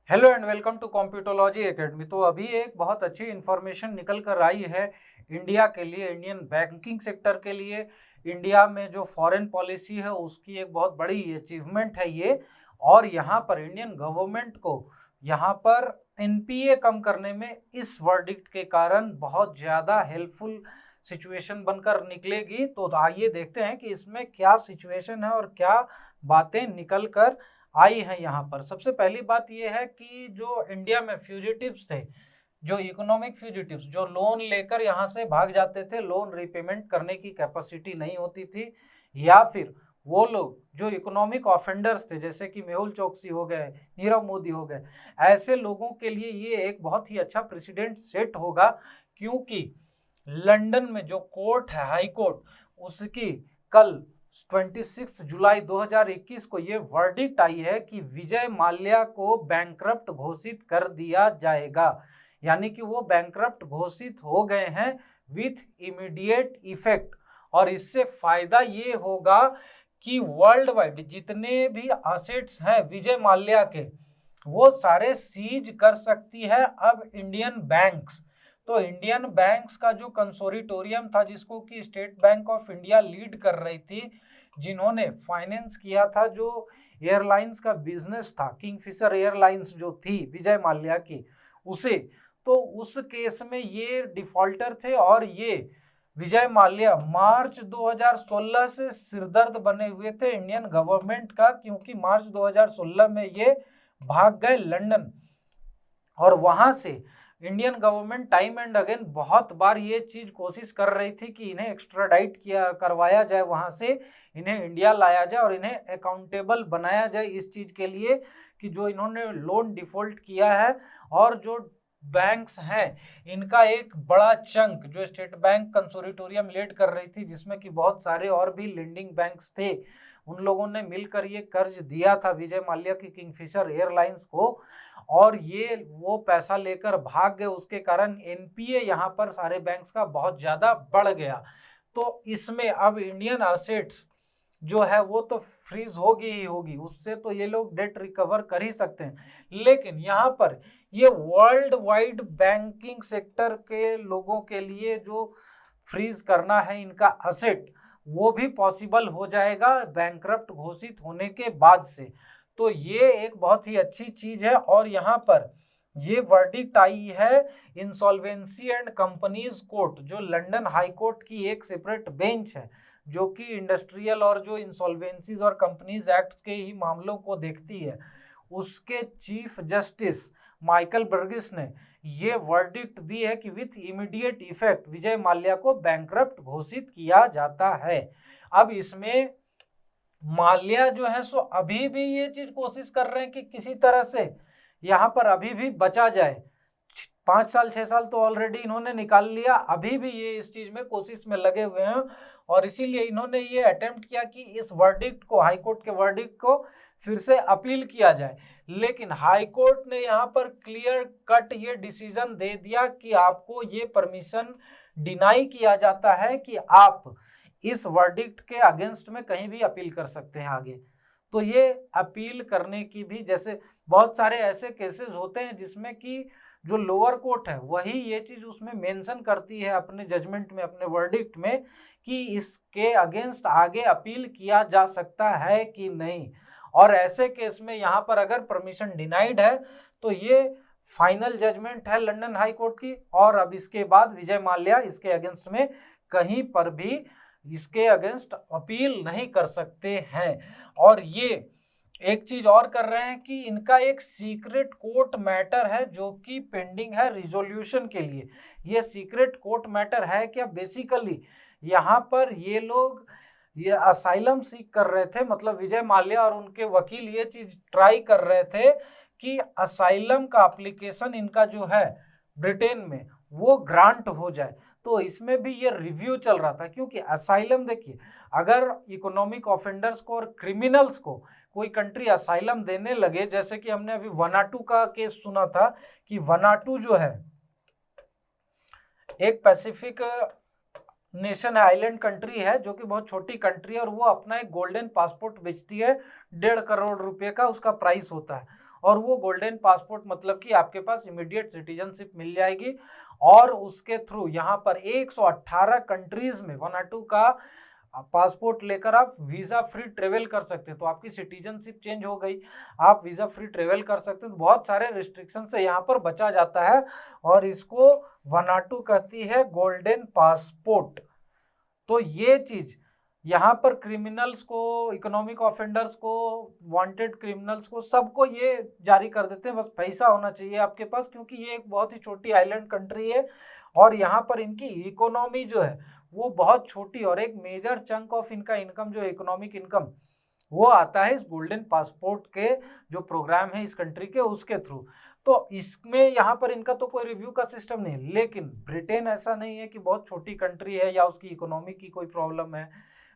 Hello and welcome to computology academy. तो अभी एक बहुत अच्छी इन्फॉर्मेशन निकल कर आई है इंडिया के लिए, इंडियन बैंकिंग सेक्टर के लिए। इंडिया में जो फॉरेन पॉलिसी है उसकी एक बहुत बड़ी अचीवमेंट है ये। और यहाँ पर इंडियन गवर्नमेंट को यहाँ पर एनपीए कम करने में इस वर्डिक्ट के कारण बहुत ज़्यादा हेल्पफुल सिचुएशन बनकर निकलेगी। तो आइए देखते हैं कि इसमें क्या सिचुएशन है और क्या बातें निकल कर आई है। यहाँ पर सबसे पहली बात यह है कि जो इंडिया में फ्यूजिटिव्स थे, जो इकोनॉमिक फ्यूजिटिव्स, जो लोन लेकर यहाँ से भाग जाते थे, लोन रिपेमेंट करने की कैपेसिटी नहीं होती थी, या फिर वो लोग जो इकोनॉमिक ऑफेंडर्स थे जैसे कि मेहुल चोकसी हो गए, नीरव मोदी हो गए, ऐसे लोगों के लिए ये एक बहुत ही अच्छा प्रेसिडेंट सेट होगा। क्योंकि लंदन में जो कोर्ट है, हाई कोर्ट, उसकी कल 26 जुलाई 2021 को ये वर्डिक्ट आई है कि विजय माल्या को बैंकरप्ट घोषित कर दिया जाएगा। यानी कि वो बैंकरप्ट घोषित हो गए हैं विथ इमीडिएट इफेक्ट। और इससे फायदा ये होगा कि वर्ल्ड वाइड जितने भी असेट्स हैं विजय माल्या के, वो सारे सीज कर सकती है अब इंडियन बैंक्स। तो इंडियन बैंक्स का जो कंसोर्टियम था, जिसको कि state bank of India lead कर रही थी, जिन्होंने फाइनेंस किया था जो एयरलाइंस का बिजनेस था, किंगफिशर एयरलाइंस जो थी विजय माल्या की, उसे, तो उस केस में ये डिफॉल्टर थे। और ये विजय माल्या मार्च 2016 से सिरदर्द बने हुए थे इंडियन गवर्नमेंट का, क्योंकि मार्च 2016 में ये भाग गए लंदन। और वहां से Indian government time and again बहुत बार ये चीज कोशिश कर रही थी कि इन्हें एक्स्ट्राडाइट किया करवाया जाए, वहां से इन्हें इंडिया लाया जाए और इन्हें अकाउंटेबल बनाया जाए इस चीज के लिए कि जो इन्होंने लोन डिफॉल्ट किया है। और जो बैंक्स हैं इनका एक बड़ा चंक जो स्टेट बैंक कंसोर्टियम लीड कर रही थी, जिसमें कि बहुत सारे और भी लेंडिंग बैंक्स थे, उन लोगों ने मिलकर ये कर्ज दिया था विजय माल्या की किंगफिशर एयरलाइंस को। और ये वो पैसा लेकर भाग गए, उसके कारण एनपीए यहाँ पर सारे बैंक्स का बहुत ज़्यादा बढ़ गया। तो इसमें अब इंडियन असेट्स जो है वो तो फ्रीज होगी ही होगी, उससे तो ये लोग डेट रिकवर कर ही सकते हैं। लेकिन यहाँ पर ये वर्ल्ड वाइड बैंकिंग सेक्टर के लोगों के लिए जो फ्रीज करना है इनका असेट, वो भी पॉसिबल हो जाएगा बैंकरप्ट घोषित होने के बाद से। तो ये एक बहुत ही अच्छी चीज है। और यहाँ पर ये वर्डिक्ट आई है इंसॉल्वेंसी एंड कंपनीज कोर्ट, जो लंदन हाई कोर्ट की एक सेपरेट बेंच है जो कि इंडस्ट्रियल और जो इंसॉल्वेंसीज और कंपनीज एक्ट के ही मामलों को देखती है, उसके चीफ जस्टिस माइकल बर्गिस ने ये वर्डिक्ट दी है कि with immediate effect Vijay Mallya को बैंकरप्ट घोषित किया जाता है। अब इसमें माल्या जो है सो अभी भी ये चीज कोशिश कर रहे हैं कि किसी तरह से यहाँ पर अभी भी बचा जाए। 5 साल 6 साल तो ऑलरेडी इन्होंने निकाल लिया, अभी भी ये इस चीज में कोशिश में लगे हुए हैं। और इसीलिए इन्होंने ये अटेम्प्ट किया कि इस वर्डिक्ट को, हाई कोर्ट के वर्डिक्ट को फिर से अपील किया जाए। लेकिन हाई कोर्ट ने यहाँ पर क्लियर कट ये डिसीजन दे दिया कि आपको ये परमिशन डिनाई किया जाता है कि आप इस वर्डिक्ट के अगेंस्ट में कहीं भी अपील कर सकते हैं आगे। तो ये अपील करने की भी, जैसे बहुत सारे ऐसे केसेस होते हैं जिसमें कि जो लोअर कोर्ट है वही ये चीज उसमें मेंशन करती है अपने जजमेंट में, अपने वर्डिक्ट में, कि इसके अगेंस्ट आगे अपील किया जा सकता है कि नहीं। और ऐसे केस में यहाँ पर अगर परमिशन डिनाइड है तो ये फाइनल जजमेंट है लंदन हाई कोर्ट की। और अब इसके बाद विजय माल्या इसके अगेंस्ट में कहीं पर भी इसके अगेंस्ट अपील नहीं कर सकते हैं। और ये एक चीज और कर रहे हैं कि इनका एक सीक्रेट कोर्ट मैटर है जो कि पेंडिंग है रिजोल्यूशन के लिए। ये सीक्रेट कोर्ट मैटर है क्या? बेसिकली यहाँ पर ये लोग ये असाइलम सीख कर रहे थे, मतलब विजय माल्या और उनके वकील ये चीज ट्राई कर रहे थे कि असाइलम का एप्लीकेशन इनका जो है ब्रिटेन में वो ग्रांट हो जाए। तो इसमें भी ये रिव्यू चल रहा था, क्योंकि असाइलम देखिए, अगर इकोनॉमिक ऑफेंडर्स को और क्रिमिनल्स को कोई कंट्री असाइलम देने लगे, जैसे कि हमने अभी वनाटू का केस सुना था कि वनाटू जो है एक पैसिफिक नेशन है, आइलैंड कंट्री है, जो कि बहुत छोटी कंट्री है, और वो अपना एक गोल्डन पासपोर्ट बेचती है, 1.5 करोड़ रुपए का उसका प्राइस होता है। और वो गोल्डन पासपोर्ट मतलब कि आपके पास इमीडिएट सिटीजनशिप मिल जाएगी और उसके थ्रू यहाँ पर 118 कंट्रीज में 1 का पासपोर्ट लेकर आप वीजा फ्री ट्रेवल कर सकते हैं। तो आपकी सिटीजनशिप चेंज हो गई, आप वीजा फ्री ट्रेवल कर सकते हैं। तो बहुत सारे रिस्ट्रिक्शन से यहाँ पर बचा जाता है और इसको वनाटू कहती है गोल्डन पासपोर्ट। तो ये चीज यहाँ पर क्रिमिनल्स को, इकोनॉमिक ऑफेंडर्स को, वांटेड क्रिमिनल्स को, सबको ये जारी कर देते हैं। बस पैसा होना चाहिए आपके पास, क्योंकि ये एक बहुत ही छोटी आइलैंड कंट्री है और यहाँ पर इनकी इकोनॉमी जो है वो बहुत छोटी, और एक मेजर चंक ऑफ इनका इनकम जो इकोनॉमिक इनकम वो आता है इस गोल्डन पासपोर्ट के जो प्रोग्राम है इस कंट्री के, उसके थ्रू। तो इसमें यहाँ पर इनका तो कोई रिव्यू का सिस्टम नहीं, लेकिन ब्रिटेन ऐसा नहीं है कि बहुत छोटी कंट्री है या उसकी इकोनॉमी की कोई प्रॉब्लम है,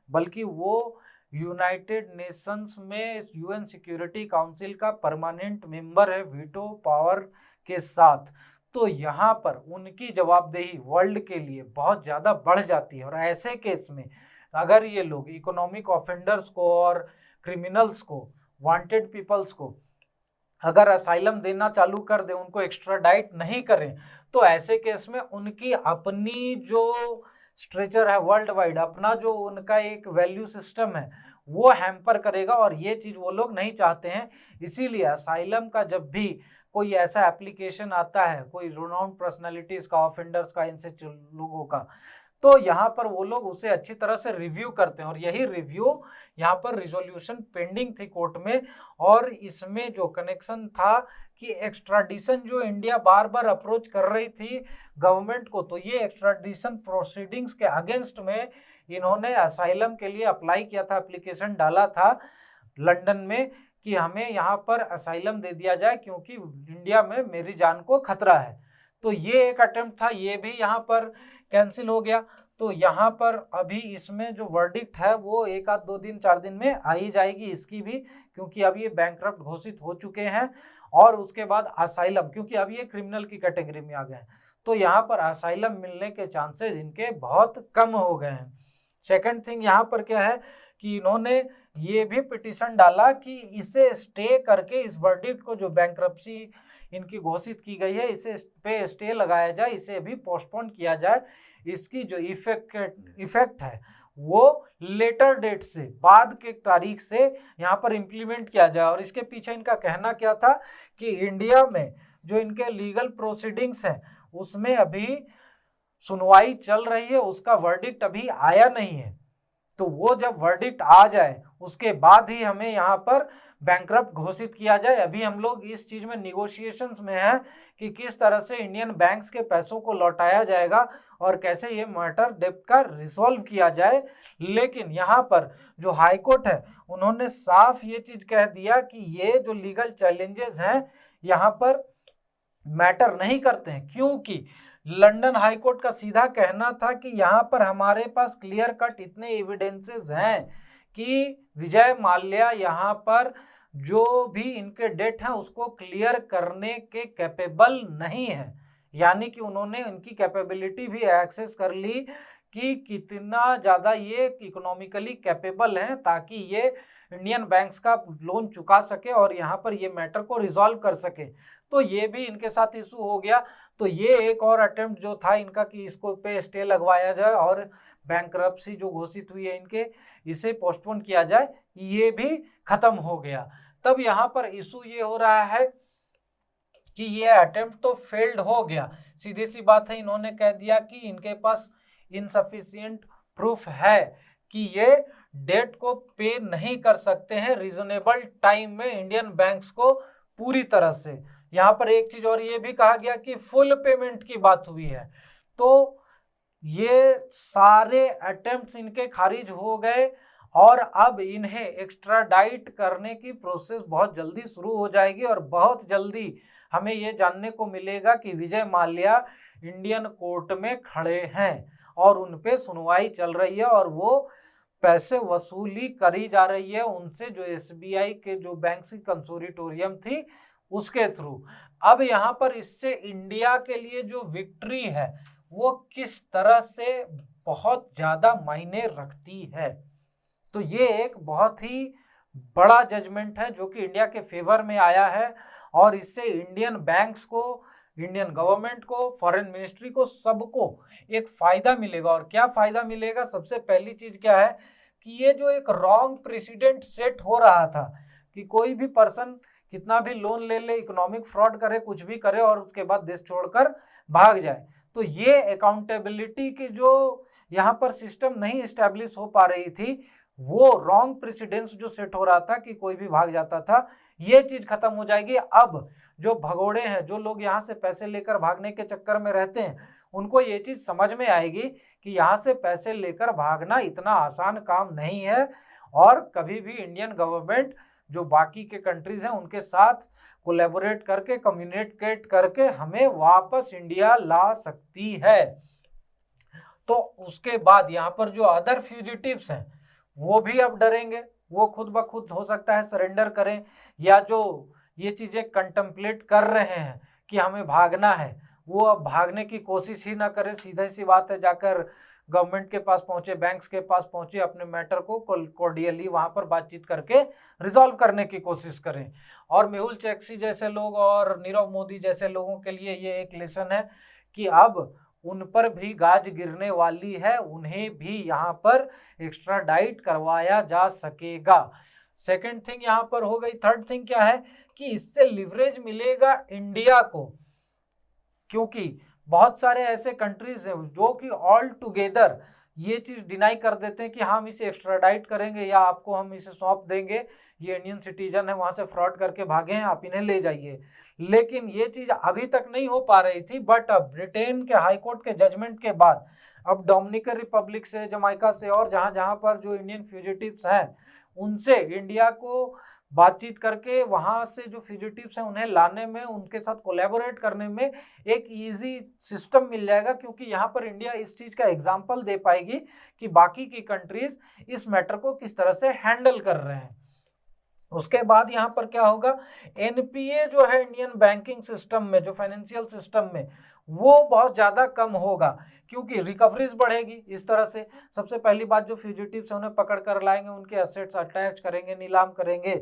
बल्कि वो यूनाइटेड नेशंस में यूएन सिक्योरिटी काउंसिल का परमानेंट मेंबर है वीटो पावर के साथ। तो यहाँ पर उनकी जवाबदेही वर्ल्ड के लिए बहुत ज़्यादा बढ़ जाती है। और ऐसे केस में अगर ये लोग इकोनॉमिक ऑफेंडर्स को और क्रिमिनल्स को, वांटेड पीपल्स को अगर असाइलम देना चालू कर दें, उनको एक्स्ट्राडाइट नहीं करें, तो ऐसे केस में उनकी अपनी जो स्ट्रेचर है वर्ल्ड वाइड, अपना जो उनका एक वैल्यू सिस्टम है वो हैम्पर करेगा, और ये चीज़ वो लोग नहीं चाहते हैं। इसीलिए असाइलम का जब भी कोई ऐसा एप्लीकेशन आता है, कोई रिनाउंड पर्सनालिटीज़ का, ऑफेंडर्स का, इनसे लोगों का, तो यहाँ पर वो लोग उसे अच्छी तरह से रिव्यू करते हैं। और यही रिव्यू यहाँ पर रिजोल्यूशन पेंडिंग थी कोर्ट में, और इसमें जो कनेक्शन था कि एक्स्ट्राडिशन जो इंडिया बार बार अप्रोच कर रही थी गवर्नमेंट को, तो ये एक्स्ट्राडिशन प्रोसीडिंग्स के अगेंस्ट में इन्होंने असाइलम के लिए अप्लाई किया था, एप्लीकेशन डाला था लंदन में कि हमें यहाँ पर असाइलम दे दिया जाए क्योंकि इंडिया में मेरी जान को खतरा है। तो ये एक अटेम्प्ट था, ये भी यहाँ पर कैंसिल हो गया। तो यहाँ पर अभी इसमें जो वर्डिक्ट है वो 1 आध 2 दिन 4 दिन में आ ही जाएगी इसकी भी, क्योंकि अब ये बैंकरप्ट घोषित हो चुके हैं। और उसके बाद असाइलम, क्योंकि अब ये क्रिमिनल की कैटेगरी में आ गए हैं, तो यहाँ पर असाइलम मिलने के चांसेस इनके बहुत कम हो गए हैं। सेकंड थिंग यहाँ पर क्या है कि इन्होंने ये भी पिटीशन डाला कि इसे स्टे करके, इस वर्डिक्ट को जो बैंकरप्सी इनकी घोषित की गई है इसे पे स्टे लगाया जाए, इसे भी पोस्टपोन किया जाए। इसकी जो इफेक्ट है वो लेटर डेट से, बाद के तारीख से यहाँ पर इम्प्लीमेंट किया जाए। और इसके पीछे इनका कहना क्या था कि इंडिया में जो इनके लीगल प्रोसीडिंग्स हैं उसमें अभी सुनवाई चल रही है, उसका वर्डिक्ट अभी आया नहीं है। तो वो जब वर्डिक्ट आ जाए उसके बाद ही हमें यहाँ पर बैंकरप्ट घोषित किया जाए। अभी हम लोग इस चीज़ में निगोशिएशंस में हैं कि किस तरह से इंडियन बैंक्स के पैसों को लौटाया जाएगा और कैसे ये मैटर डेब्ट का रिजॉल्व किया जाए। लेकिन यहाँ पर जो हाई कोर्ट है उन्होंने साफ ये चीज़ कह दिया कि ये जो लीगल चैलेंजेस हैं यहाँ पर मैटर नहीं करते हैं, क्योंकि लंदन हाई कोर्ट का सीधा कहना था कि यहाँ पर हमारे पास क्लियर कट इतने एविडेंसेस हैं कि विजय माल्या यहाँ पर जो भी इनके डेट हैं उसको क्लियर करने के कैपेबल नहीं है। यानी कि उन्होंने इनकी कैपेबिलिटी भी एक्सेस कर ली कि कितना ज़्यादा ये इकोनॉमिकली कैपेबल हैं, ताकि ये इंडियन बैंक्स का लोन चुका सके और यहाँ पर ये मैटर को रिजॉल्व कर सके। तो ये भी इनके साथ इशू हो गया। तो ये एक और अटेम्प्ट जो था इनका कि इसको पे स्टे लगवाया जाए और बैंकरप्सी जो घोषित हुई है इनके, इसे पोस्टपोन किया जाए, ये भी खत्म हो गया। तब यहाँ पर इशू ये हो रहा है कि ये अटेम्प्ट तो फेल्ड हो गया, सीधी सी बात है। इन्होंने कह दिया कि इनके पास इनसफिशिएंट प्रूफ है कि ये डेट को पे नहीं कर सकते हैं रीजनेबल टाइम में इंडियन बैंक्स को पूरी तरह से। यहाँ पर एक चीज और ये भी कहा गया कि फुल पेमेंट की बात हुई है। तो ये सारे अटेम्प्ट्स इनके खारिज हो गए और अब इन्हें एक्स्ट्राडाइट करने की प्रोसेस बहुत जल्दी शुरू हो जाएगी और बहुत जल्दी हमें ये जानने को मिलेगा कि विजय माल्या इंडियन कोर्ट में खड़े हैं और उन पे सुनवाई चल रही है और वो पैसे वसूली करी जा रही है उनसे, जो एसबीआई के जो बैंक की कंसोर्टियम थी उसके थ्रू। अब यहाँ पर इससे इंडिया के लिए जो विक्ट्री है वो किस तरह से बहुत ज़्यादा मायने रखती है। तो ये एक बहुत ही बड़ा जजमेंट है जो कि इंडिया के फेवर में आया है और इससे इंडियन बैंक्स को, इंडियन गवर्नमेंट को, फॉरेन मिनिस्ट्री को, सबको एक फायदा मिलेगा। और क्या फायदा मिलेगा? सबसे पहली चीज क्या है कि ये जो एक रॉन्ग प्रेसिडेंट सेट हो रहा था कि कोई भी पर्सन कितना भी लोन ले ले, इकोनॉमिक फ्रॉड करे, कुछ भी करे और उसके बाद देश छोड़कर भाग जाए, तो ये अकाउंटेबिलिटी की जो यहाँ पर सिस्टम नहीं इस्टेब्लिश हो पा रही थी, वो रॉन्ग प्रेसिडेंस जो सेट हो रहा था कि कोई भी भाग जाता था, ये चीज खत्म हो जाएगी। अब जो भगोड़े हैं, जो लोग यहाँ से पैसे लेकर भागने के चक्कर में रहते हैं, उनको ये चीज समझ में आएगी कि यहाँ से पैसे लेकर भागना इतना आसान काम नहीं है, और कभी भी इंडियन गवर्नमेंट जो बाकी के कंट्रीज हैं उनके साथ कोलैबोरेट करके, कम्युनिकेट करके हमें वापस इंडिया ला सकती है। तो उसके बाद यहाँ पर जो अदर फ्यूजिटिव्स हैं वो भी अब डरेंगे, वो खुद ब खुद हो सकता है सरेंडर करें, या जो ये चीजें कंटेम्पलेट कर रहे हैं कि हमें भागना है, वो अब भागने की कोशिश ही ना करें। सीधी सी बात है, जाकर गवर्नमेंट के पास पहुंचे, बैंक्स के पास पहुंचे, अपने मैटर को कोर्डियली वहां पर बातचीत करके रिजॉल्व करने की कोशिश करें। और मेहुल चोकसी जैसे लोग और नीरव मोदी जैसे लोगों के लिए ये एक लेसन है कि अब उन पर भी गाज गिरने वाली है, उन्हें भी यहाँ पर एक्स्ट्राडाइट करवाया जा सकेगा। सेकंड थिंग यहाँ पर हो गई। थर्ड थिंग क्या है कि इससे लिवरेज मिलेगा इंडिया को, क्योंकि बहुत सारे ऐसे कंट्रीज हैं जो कि ऑल टुगेदर ये चीज डिनाई कर देते हैं कि हम इसे एक्स्ट्राडाइट करेंगे या आपको हम इसे सौंप देंगे, ये इंडियन सिटीजन है, वहां से फ्रॉड करके भागे हैं, आप इन्हें ले जाइए। लेकिन ये चीज अभी तक नहीं हो पा रही थी, बट अब ब्रिटेन के हाई कोर्ट के जजमेंट के बाद अब डोमिनिकन रिपब्लिक से, जमाइका से और जहां जहां पर जो इंडियन फ्यूजिटिव्स हैं उनसे इंडिया को बातचीत करके वहां से जो फ्यूजिटिव्स हैं उन्हें लाने में, उनके साथ कोलैबोरेट करने में एक इजी सिस्टम मिल जाएगा, क्योंकि यहाँ पर इंडिया इस चीज का एग्जांपल दे पाएगी कि बाकी की कंट्रीज इस मैटर को किस तरह से हैंडल कर रहे हैं। उसके बाद यहाँ पर क्या होगा, एनपीए जो है इंडियन बैंकिंग सिस्टम में, जो फाइनेंशियल सिस्टम में, वो बहुत ज़्यादा कम होगा, क्योंकि रिकवरीज बढ़ेगी। इस तरह से सबसे पहली बात, जो फ्यूजिटिव्स हैं उन्हें पकड़ कर लाएंगे, उनके एसेट्स अटैच करेंगे, नीलाम करेंगे,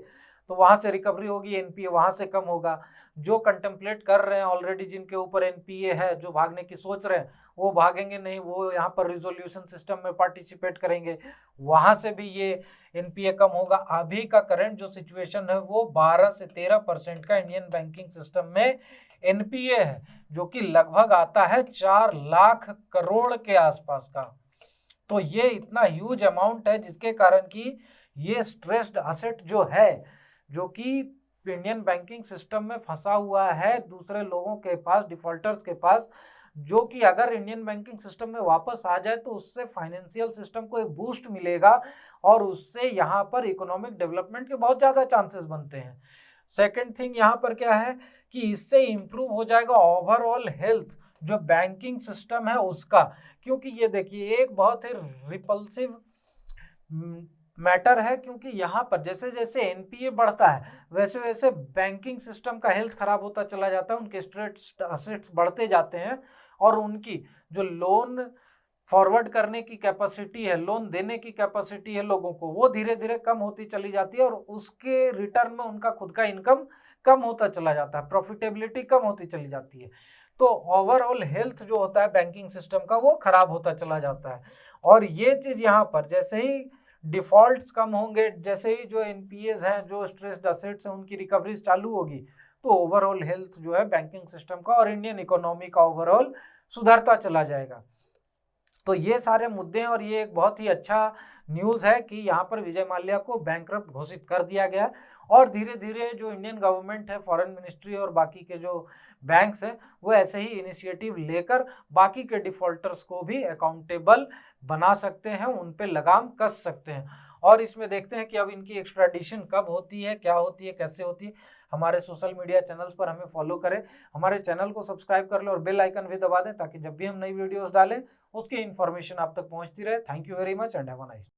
तो वहाँ से रिकवरी होगी, एनपीए वहाँ से कम होगा। जो कंटेम्पलेट कर रहे हैं ऑलरेडी, जिनके ऊपर एनपीए है, जो भागने की सोच रहे हैं, वो भागेंगे नहीं, वो यहाँ पर रिजोल्यूशन सिस्टम में पार्टिसिपेट करेंगे, वहाँ से भी ये एनपीए कम होगा। अभी का करंट जो सिचुएशन है वो 12 से 13% का इंडियन बैंकिंग सिस्टम में एनपीए है, जो कि लगभग आता है 4 लाख करोड़ के आसपास का। तो ये इतना ह्यूज अमाउंट है, जिसके कारण कि ये स्ट्रेस्ड असेट जो है, जो कि इंडियन बैंकिंग सिस्टम में फंसा हुआ है दूसरे लोगों के पास, डिफॉल्टर्स के पास, जो कि अगर इंडियन बैंकिंग सिस्टम में वापस आ जाए तो उससे फाइनेंशियल सिस्टम को एक बूस्ट मिलेगा और उससे यहाँ पर इकोनॉमिक डेवलपमेंट के बहुत ज़्यादा चांसेस बनते हैं। सेकंड थिंग यहाँ पर क्या है कि इससे इम्प्रूव हो जाएगा ओवरऑल हेल्थ जो बैंकिंग सिस्टम है उसका, क्योंकि ये देखिए एक बहुत ही रिपल्सिव मैटर है, क्योंकि यहाँ पर जैसे जैसे एनपीए बढ़ता है वैसे वैसे बैंकिंग सिस्टम का हेल्थ खराब होता चला जाता है, उनके स्ट्रेट असेट्स बढ़ते जाते हैं और उनकी जो लोन फॉरवर्ड करने की कैपेसिटी है, लोन देने की कैपेसिटी है लोगों को, वो धीरे धीरे कम होती चली जाती है और उसके रिटर्न में उनका खुद का इनकम कम होता चला जाता है, प्रॉफिटेबिलिटी कम होती चली जाती है। तो ओवरऑल हेल्थ जो होता है बैंकिंग सिस्टम का वो खराब होता चला जाता है। और ये चीज़ यहाँ पर जैसे ही डिफॉल्ट्स कम होंगे, जैसे ही जो एनपीएस हैं, जो स्ट्रेस्ड असेट्स हैं, उनकी रिकवरीज चालू होगी, तो ओवरऑल हेल्थ जो है बैंकिंग सिस्टम का और इंडियन इकोनॉमी का ओवरऑल सुधरता चला जाएगा। तो ये सारे मुद्दे हैं और ये एक बहुत ही अच्छा न्यूज़ है कि यहाँ पर विजय माल्या को बैंकरप्ट घोषित कर दिया गया और धीरे धीरे जो इंडियन गवर्नमेंट है, फॉरेन मिनिस्ट्री और बाकी के जो बैंक्स हैं, वो ऐसे ही इनिशिएटिव लेकर बाकी के डिफॉल्टर्स को भी अकाउंटेबल बना सकते हैं, उन पे लगाम कस सकते हैं। और इसमें देखते हैं कि अब इनकी एक्स्ट्राडिशन कब होती है, क्या होती है, कैसे होती है। हमारे सोशल मीडिया चैनल्स पर हमें फॉलो करें, हमारे चैनल को सब्सक्राइब कर लें और बेल आइकन भी दबा दें ताकि जब भी हम नई वीडियोस डालें उसकी इन्फॉर्मेशन आप तक पहुंचती रहे। Thank you very much and have a nice day.